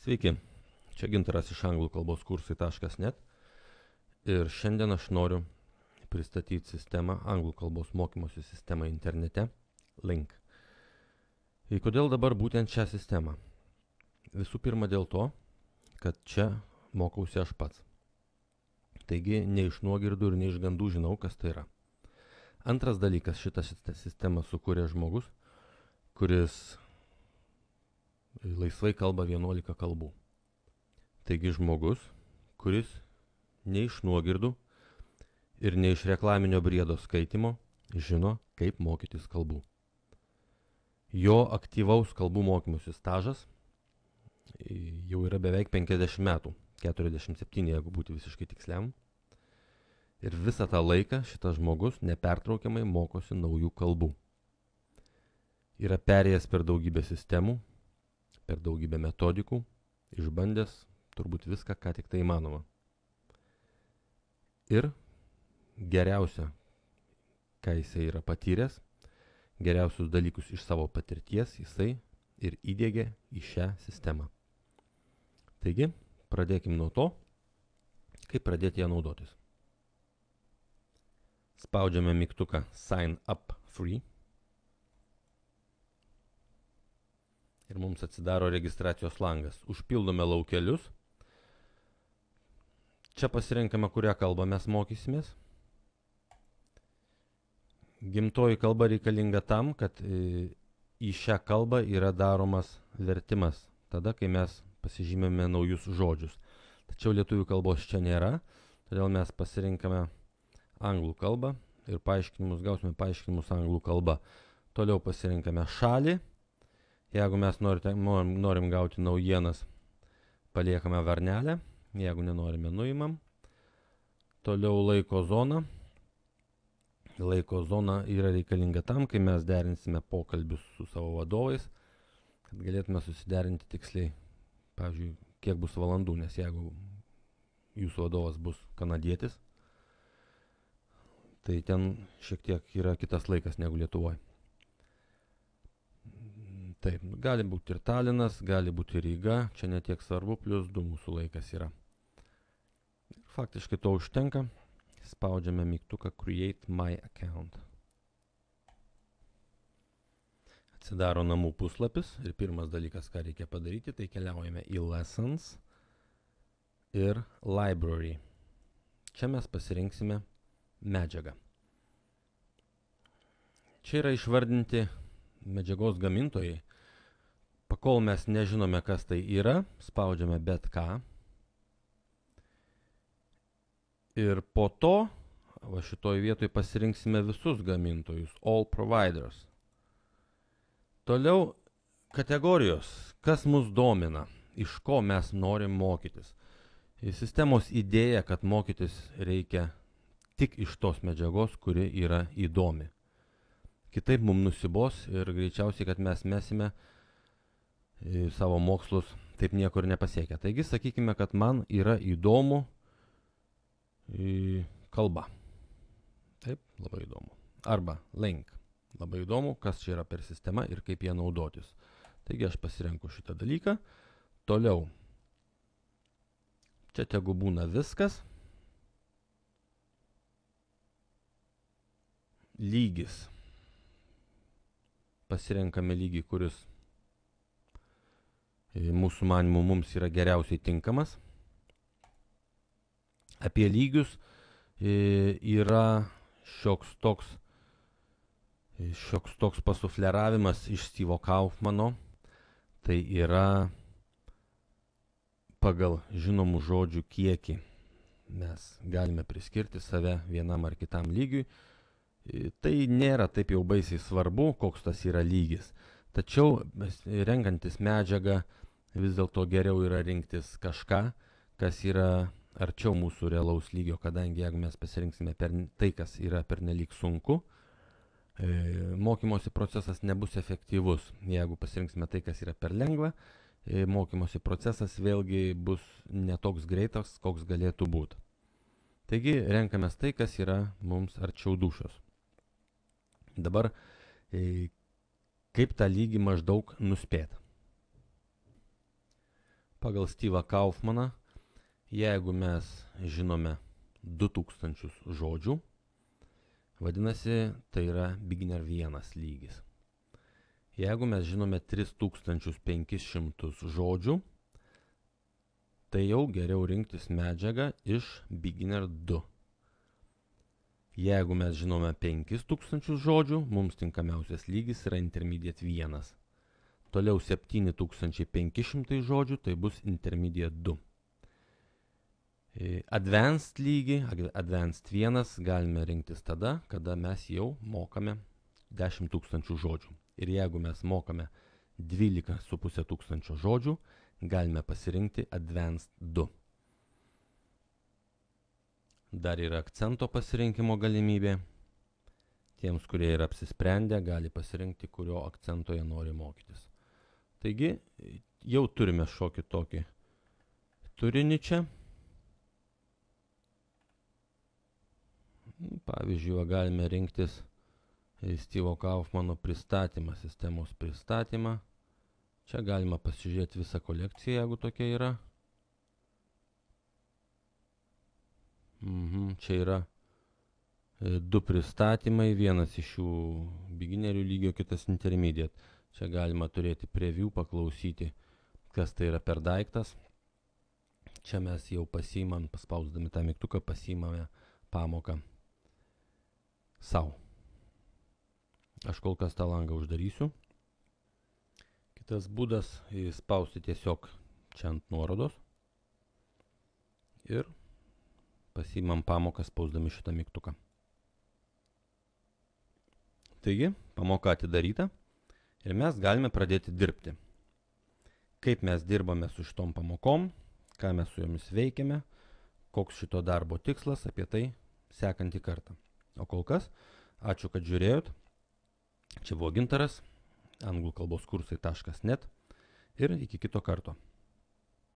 Sveiki, čia Gintaras iš anglų kalbos kursai.net ir šiandien aš noriu pristatyti sistemą, anglų kalbos mokymosi sistemą internete, Link. Ir kodėl dabar būtent šią sistemą? Visų pirma dėl to, kad čia mokausi aš pats. Taigi ne iš nuogirdų ir ne iš gandų žinau, kas tai yra. Antras dalykas, šitą sistemą sukūrė žmogus, kuris laisvai kalba 11 kalbų. Taigi žmogus, kuris ne iš nuogirdų ir ne iš reklaminio briedo skaitimo žino, kaip mokytis kalbų. Jo aktyvaus kalbų mokymosi stažas jau yra beveik 50 metų, 47 jeigu būti visiškai tiksliam. Ir visą tą laiką šitas žmogus nepertraukiamai mokosi naujų kalbų. Yra perėjęs per daugybę sistemų, per daugybę metodikų, išbandęs turbūt viską, ką tik tai įmanoma. Ir geriausia, ką jisai yra patyręs, geriausius dalykus iš savo patirties jisai ir įdiegė į šią sistemą. Taigi, pradėkim nuo to, kaip pradėti ją naudotis. Spaudžiame mygtuką Sign Up Free. Ir mums atsidaro registracijos langas. Užpildome laukelius. Čia pasirenkame, kurią kalbą mes mokysimės. Gimtoji kalba reikalinga tam, kad į šią kalbą yra daromas vertimas, tada, kai mes pasižymėme naujus žodžius. Tačiau lietuvių kalbos čia nėra, todėl mes pasirinkame anglų kalbą ir gausime paaiškinimus anglų kalba. Toliau pasirinkame šalį. Jeigu mes norim gauti naujienas, paliekame varnelę. Jeigu nenorime, nuimam. Toliau laiko zona. Laiko zona yra reikalinga tam, kai mes derinsime pokalbius su savo vadovais, kad galėtume susiderinti tiksliai, pavyzdžiui, kiek bus valandų, nes jeigu jūsų vadovas bus kanadietis, tai ten šiek tiek yra kitas laikas negu Lietuvoje. Taip, gali būti ir Talinas, gali būti ir Ryga, čia netiek svarbu, +2 mūsų laikas yra. Faktiškai to užtenka. Spaudžiame mygtuką Create My Account. Atsidaro namų puslapis ir pirmas dalykas, ką reikia padaryti, tai keliaujame į Lessons ir Library. Čia mes pasirinksime medžiagą. Čia yra išvardinti medžiagos gamintojai. Pakol mes nežinome, kas tai yra, spaudžiame bet ką. Ir po to, va šitoj vietoj pasirinksime visus gamintojus, all providers. Toliau kategorijos, kas mus domina, iš ko mes norim mokytis. Sistemos idėja, kad mokytis reikia tik iš tos medžiagos, kuri yra įdomi. Kitaip mums nusibos ir greičiausiai, kad mes mesime savo mokslus taip niekur nepasiekę. Taigi, sakykime, kad man yra įdomu kalba. Taip, labai įdomu. Arba Link. Labai įdomu, kas čia yra per sistema ir kaip ją naudotis. Taigi aš pasirenku šitą dalyką. Toliau. Čia tegu būna viskas. Lygis. Pasirenkame lygį, kuris mūsų manymu mums yra geriausiai tinkamas. Apie lygius yra šioks toks pasufleravimas iš Steve'o Kaufmano. Tai yra pagal žinomų žodžių kiekį. Mes galime priskirti save vienam ar kitam lygiui. Tai nėra taip jau baisiai svarbu, koks tas yra lygis. Tačiau renkantis medžiagą vis dėlto geriau yra rinktis kažką, kas yra arčiau mūsų realaus lygio, kadangi jeigu mes pasirinksime tai, kas yra pernelyg sunku, mokymosi procesas nebus efektyvus. Jeigu pasirinksime tai, kas yra per lengva, mokymosi procesas vėlgi bus netoks greitas, koks galėtų būti. Taigi renkamės tai, kas yra mums arčiau dūšios. Dabar kaip tą lygį maždaug nuspėti. pagal Steve'ą Kaufmaną, jeigu mes žinome 2000 žodžių, vadinasi, tai yra beginner 1 lygis. Jeigu mes žinome 3500 žodžių, tai jau geriau rinktis medžiagą iš beginner 2. Jeigu mes žinome 5000 žodžių, mums tinkamiausias lygis yra intermediate 1. Toliau 7500 žodžių, tai bus intermediate 2. Advanced lygį, advanced 1 galime rinktis tada, kada mes jau mokame 10 000 žodžių. Ir jeigu mes mokame 12 500 žodžių, galime pasirinkti advanced 2. Dar yra akcento pasirinkimo galimybė. Tiems, kurie yra apsisprendę, gali pasirinkti, kurio akcento jie nori mokytis. Taigi, jau turime šokį tokį turinį čia. Pavyzdžiui, galime rinktis Steve'o Kaufmano pristatymą, sistemos pristatymą. Čia galima pasižiūrėti visą kolekciją, jeigu tokia yra. Čia yra 2 pristatymai, vienas iš jų beginnerių lygio, kitas intermediate. Čia galima turėti preview, paklausyti, kas tai yra per daiktas. Čia mes jau pasiimam, paspausdami tą mygtuką, pasiimame pamoką savo. Aš kol kas tą langą uždarysiu. Kitas būdas spausti tiesiog čia ant nuorodos ir pasiimam pamoką spausdami šitą mygtuką. Taigi, pamoka atidaryta ir mes galime pradėti dirbti. Kaip mes dirbame su šitom pamokom, ką mes su jomis veikiame, koks šito darbo tikslas, apie tai sekantį kartą. O kol kas, ačiū, kad žiūrėjot. Čia buvo Gintaras, anglų kalbos kursai.net ir iki kito karto.